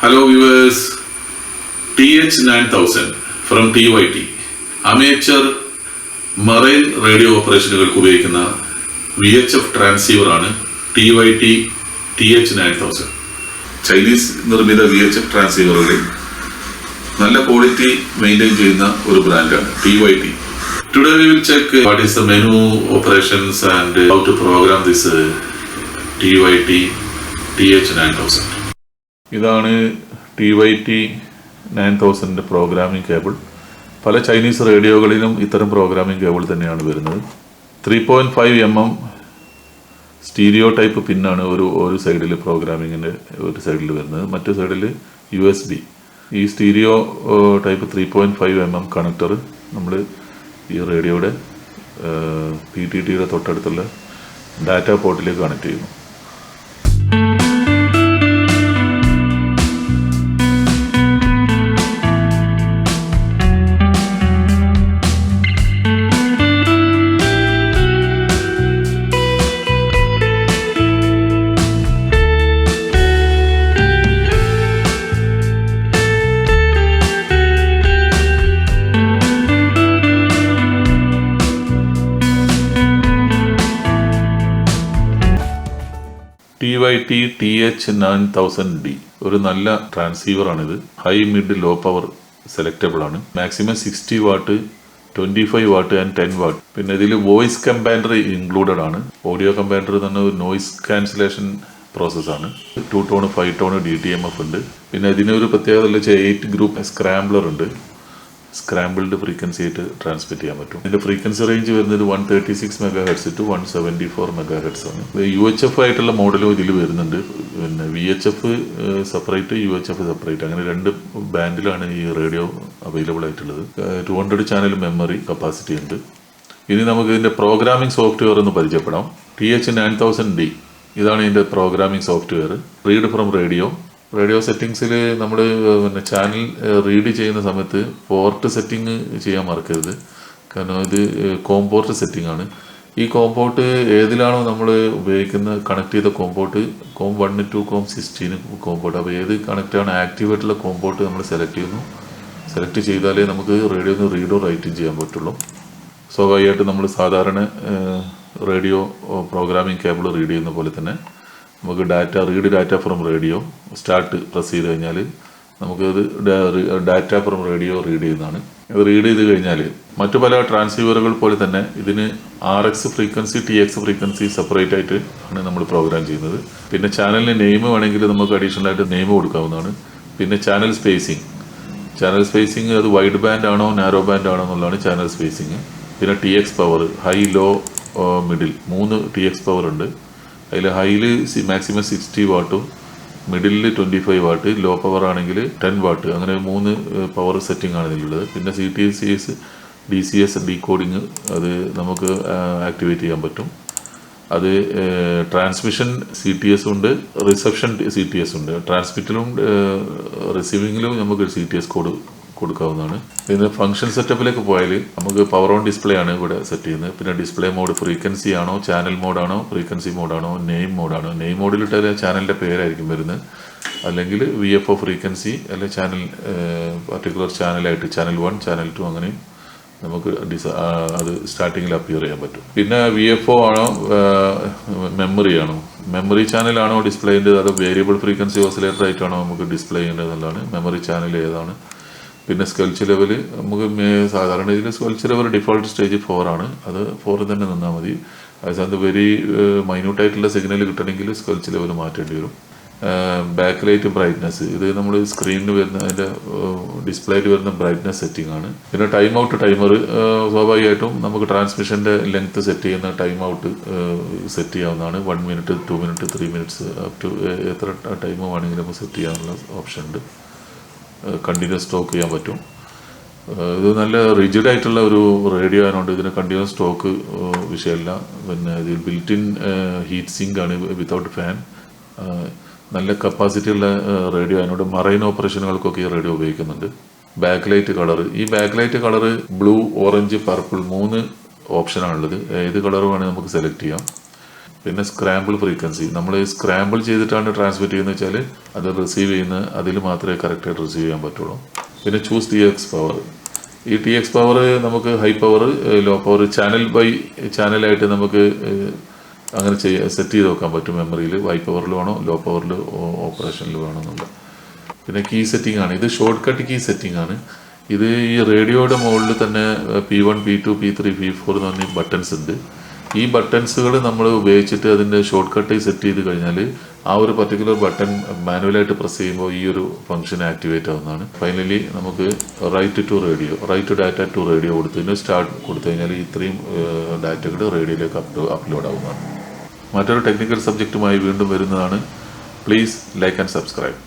Hello viewers, TH9000 from TYT amateur marine radio ഓപ്പറേഷനുകൾക്ക് ഉപയോഗിക്കുന്ന VHF transceiver ആണ് TYT TH9000. Chinese നിർമ്മിത VHF ട്രാൻസീവറുകളിൽ നല്ല quality maintain ചെയ്യുന്ന ഒരു ബ്രാൻഡാണ് TYT. Today we will check what is the menu operations and how to program this TYT TH9000. ഇതാണ് TYT 9000 programming cable. പല Chinese റേഡിയോകളിലും ഇത്തരം പ്രോഗ്രാമിംഗ് കേബിൾ തന്നെയാണ് വരുന്നത്. 3.5 mm സ്റ്റീരിയോ ടൈപ്പ് പിന്നാണ് ഒരു സൈഡിൽ പ്രോഗ്രാമിങ്ങിൻ്റെ ഒരു സൈഡിൽ വരുന്നത്, മറ്റു സൈഡിൽ USB. ഈ സ്റ്റീരിയോ ടൈപ്പ് 3.5 mm കണക്ടർ നമ്മൾ ഈ റേഡിയോയുടെ PTTയുടെ തൊട്ടടുത്തുള്ള ഡാറ്റ പോർട്ടിലേക്ക് കണക്ട് ചെയ്യുന്നു. TYT TH9000D ഒരു നല്ല ട്രാൻസീവറാണിത്. High mid low power selectable ആണ്. Maximum 60 watt, 25 watt and 10 watt. പിന്നെ ഇതിൽ വോയിസ് കമ്പാൻഡർ ഇൻക്ലൂഡഡ് ആണ്. ഓഡിയോ കമ്പാൻഡർ തന്നെ ഒരു നോയിസ് ക്യാൻസലേഷൻ പ്രോസസ്സാണ്. 2 ടോൺ 5 ടോൺ DTMF ഉണ്ട്. പിന്നെ ഇതിനൊരു പ്രത്യേകത 8 ഗ്രൂപ്പ് സ്ക്രാംബ്ലർ ഉണ്ട്. സ്ക്രാമ്പിൾഡ് ഫ്രീക്വൻസി ആയിട്ട് ട്രാൻസ്മിറ്റ് ചെയ്യാൻ പറ്റും. ഇതിന്റെ ഫ്രീക്വൻസി റേഞ്ച് വരുന്നത് 136 MHz to 174 MHz ആണ്. UHF ആയിട്ടുള്ള മോഡലും ഇതിൽ വരുന്നുണ്ട്. പിന്നെ VHF സെപ്പറേറ്റ്, UHF സെപ്പറേറ്റ്, അങ്ങനെ 2 ബാൻഡിലാണ് ഈ റേഡിയോ അവൈലബിൾ ആയിട്ടുള്ളത്. 200 ചാനൽ മെമ്മറി കപ്പാസിറ്റി ഉണ്ട്. ഇനി നമുക്ക് ഇതിന്റെ പ്രോഗ്രാമിംഗ് സോഫ്റ്റ്വെയർ ഒന്ന് പരിചയപ്പെടാം. TH9000D ഇതാണ് ഇതിന്റെ programming software. Read from radio സെറ്റിംഗ്സിൽ നമ്മൾ പിന്നെ ചാനൽ റീഡ് ചെയ്യുന്ന സമയത്ത് പോർട്ട് സെറ്റിംഗ് ചെയ്യാൻ മറക്കരുത്. കാരണം ഇത് കോംപോർട്ട് സെറ്റിംഗ് ആണ്. ഈ കോംപോർട്ട് ഏതിലാണോ നമ്മൾ ഉപയോഗിക്കുന്ന കണക്ട് ചെയ്ത കോംപോർട്ട് COM1 to COM16 കോംപോർട്ട്. അപ്പോൾ ഏത് കണക്റ്റാണ് ആക്റ്റീവ് ആയിട്ടുള്ള കോംപോർട്ട് നമ്മൾ സെലക്ട് ചെയ്യുന്നു. സെലക്ട് ചെയ്താലേ നമുക്ക് റേഡിയോന്ന് റീഡോ റൈറ്റും ചെയ്യാൻ പറ്റുള്ളൂ. സ്വാഭാവികമായിട്ട് നമ്മൾ സാധാരണ റേഡിയോ പ്രോഗ്രാമിംഗ് കേബിൾ റീഡ് ചെയ്യുന്ന പോലെ തന്നെ നമുക്ക് read data from radio start press ചെയ്ത് കഴിഞ്ഞാൽ നമുക്കത് ഡാറ്റ ഫ്രം റേഡിയോ റീഡ് ചെയ്യുന്നതാണ്. ഇത് റീഡ് ചെയ്ത് കഴിഞ്ഞാൽ മറ്റു പല ട്രാൻസീവറുകൾ പോലെ തന്നെ ഇതിന് RX frequency, TX frequency separate ആയിട്ട് ആണ് നമ്മൾ പ്രോഗ്രാം ചെയ്യുന്നത്. പിന്നെ ചാനലിന് നെയിം വേണമെങ്കിൽ നമുക്ക് അഡീഷണൽ ആയിട്ട് നെയിം കൊടുക്കാവുന്നതാണ്. പിന്നെ ചാനൽ സ്പേസിങ് അത് വൈഡ് ബാൻഡ് ആണോ നാരോ ബാൻഡ് ആണോ എന്നുള്ളതാണ് ചാനൽ സ്പേസിങ്. പിന്നെ TX power, high low middle 3 TX power ഉണ്ട്. അതിൽ ഹൈയിൽ മാക്സിമം 60 വാട്ടും, മിഡിലിൽ 25 വാട്ട്, ലോ പവർ ആണെങ്കിൽ 10 വാട്ട്, അങ്ങനെ 3 പവർ സെറ്റിംഗ് ആണ് ഇതിലുള്ളത്. പിന്നെ CTCS DCS ഡീകോഡിങ് അത് നമുക്ക് ആക്ടിവേറ്റ് ചെയ്യാൻ പറ്റും. അത് ട്രാൻസ്മിഷൻ CTS ഉണ്ട്, റിസപ്ഷൻ CTS ഉണ്ട്. ട്രാൻസ്മിറ്റിലും റിസീവിങ്ങിലും നമുക്ക് CTS കോഡ് കൊടുക്കാവുന്നതാണ്. പിന്നെ ഫംഗ്ഷൻ സെറ്റപ്പിലേക്ക് പോയാൽ നമുക്ക് പവർ ഓൺ ഡിസ്പ്ലേ ആണ് ഇവിടെ സെറ്റ് ചെയ്യുന്നത്. പിന്നെ ഡിസ്പ്ലേ മോഡ് ഫ്രീക്വൻസി ആണോ, ചാനൽ മോഡാണോ, ഫ്രീക്വൻസി മോഡാണോ, നെയിം മോഡാണോ. നെയിം മോഡിലിട്ടാൽ ചാനലിൻ്റെ പേരായിരിക്കും വരുന്നത്. അല്ലെങ്കിൽ VFO ഫ്രീക്വൻസി, അല്ലെങ്കിൽ ചാനൽ പർട്ടിക്കുലർ ചാനലായിട്ട് ചാനൽ 1, ചാനൽ 2 അങ്ങനെ നമുക്ക് അത് സ്റ്റാർട്ടിങ്ങിൽ അപ്പിയർ ചെയ്യാൻ പറ്റും. പിന്നെ VFO ആണോ, മെമ്മറി ആണോ, മെമ്മറി ചാനലാണോ ഡിസ്പ്ലേൻ്റെ, അത് വേരിയബിൾ ഫ്രീക്വൻസി ഓസിലേറ്റർ ആയിട്ടാണോ നമുക്ക് ഡിസ്പ്ലേ ചെയ്യേണ്ടത് എന്നുള്ളതാണ്. മെമ്മറി ചാനൽ ഏതാണ്. പിന്നെ സ്കെൽച്ച് ലെവൽ നമുക്ക് സാധാരണ ഇതിൽ സ്കെൽച്ച് ലെവൽ ഡിഫോൾട്ട് സ്റ്റേജ് 4 ആണ്. അത് 4 തന്നെ നിന്നാൽ മതി. അതേസമയത്ത് വെരി മൈന്യൂട്ടായിട്ടുള്ള സിഗ്നൽ കിട്ടണമെങ്കിൽ സ്കെൽച്ച് ലെവൽ മാറ്റേണ്ടി വരും. ബാക്ക് ലൈറ്റ് ബ്രൈറ്റ്നസ്, ഇത് നമ്മൾ സ്ക്രീനിൽ വരുന്ന അതിൻ്റെ ഡിസ്പ്ലേയിൽ വരുന്ന ബ്രൈറ്റ്നസ് സെറ്റിംഗ് ആണ്. പിന്നെ ടൈം ഔട്ട് ടൈമർ, സ്വാഭാവികമായിട്ടും നമുക്ക് ട്രാൻസ്മിഷൻ്റെ ലെങ്ത് സെറ്റ് ചെയ്യുന്ന ടൈം ഔട്ട് സെറ്റ് ചെയ്യാവുന്നതാണ്. 1 minute, 2 minute, 3 minutes up to എത്ര ടൈം വേണമെങ്കിലും നമുക്ക് സെറ്റ് ചെയ്യാനുള്ള ഓപ്ഷൻ ഉണ്ട്. കണ്ടിന്യൂസ് സ്റ്റോക്ക് ചെയ്യാൻ പറ്റും. ഇത് നല്ല റിജിഡ് ആയിട്ടുള്ള ഒരു റേഡിയോ ആയതുകൊണ്ട് ഇതിന് കണ്ടിന്യൂസ് സ്റ്റോക്ക് വിഷയമല്ല. പിന്നെ ഇതിൽ ബിൽറ്റ് ഇൻ ഹീറ്റ് സിങ്ക് ആണ്, വിത്തൗട്ട് ഫാൻ. നല്ല കപ്പാസിറ്റി ഉള്ള റേഡിയോ ആയതുകൊണ്ട് മറൈൻ ഓപ്പറേഷനുകൾക്കൊക്കെ ഈ റേഡിയോ ഉപയോഗിക്കുന്നുണ്ട്. ബാക്ക് ലൈറ്റ് കളർ, ഈ back light colour blue, orange, purple 3 ഓപ്ഷനാണുള്ളത്. ഏത് കളർ വേണമെങ്കിൽ നമുക്ക് സെലക്ട് ചെയ്യാം. പിന്നെ സ്ക്രാമ്പിൾ ഫ്രീക്വൻസി, നമ്മൾ സ്ക്രാമ്പിൾ ചെയ്തിട്ടാണ് ട്രാൻസ്മിറ്റ് ചെയ്യുന്നത് വെച്ചാൽ അത് റിസീവ് ചെയ്യുന്ന അതിൽ മാത്രമേ കറക്റ്റായിട്ട് റിസീവ് ചെയ്യാൻ പറ്റുള്ളൂ. പിന്നെ ചൂസ് TX പവർ. ഈ TX പവർ നമുക്ക് high power, low power, channel by ചാനലായിട്ട് നമുക്ക് അങ്ങനെ സെറ്റ് ചെയ്ത് വെക്കാൻ പറ്റും മെമ്മറിയിൽ. ഹൈ പവറിൽ വേണോ ലോ പവറിൽ ഓപ്പറേഷനിൽ വേണമെന്നുണ്ട്. പിന്നെ കീ സെറ്റിംഗ് ആണ്, ഇത് ഷോർട്ട് കട്ട് കീ സെറ്റിംഗ് ആണ്. ഇത് ഈ റേഡിയോയുടെ മുകളിൽ തന്നെ P1, P2, P3, P4 എന്ന് പറഞ്ഞ ബട്ടൺസ് ഉണ്ട്. ഈ ബട്ടൺസുകൾ നമ്മൾ ഉപയോഗിച്ചിട്ട് അതിൻ്റെ ഷോർട്ട് കട്ട് സെറ്റ് ചെയ്ത് കഴിഞ്ഞാൽ ആ ഒരു പർട്ടിക്കുലർ ബട്ടൺ മാനുവലായിട്ട് പ്രസ് ചെയ്യുമ്പോൾ ഈ ഒരു ഫംഗ്ഷൻ ആക്ടിവേറ്റ് ആവുന്നതാണ്. ഫൈനലി നമുക്ക് റൈറ്റ് ഡാറ്റ ടു റേഡിയോ കൊടുത്തതിന് സ്റ്റാർട്ട് കൊടുത്തു കഴിഞ്ഞാൽ ഇത്രയും ഡാറ്റകൾ റേഡിയോയിലേക്ക് അപ്ലോഡ് ആവുന്നതാണ്. മറ്റൊരു ടെക്നിക്കൽ സബ്ജക്റ്റുമായി വീണ്ടും വരുന്നതാണ്. Please like and subscribe.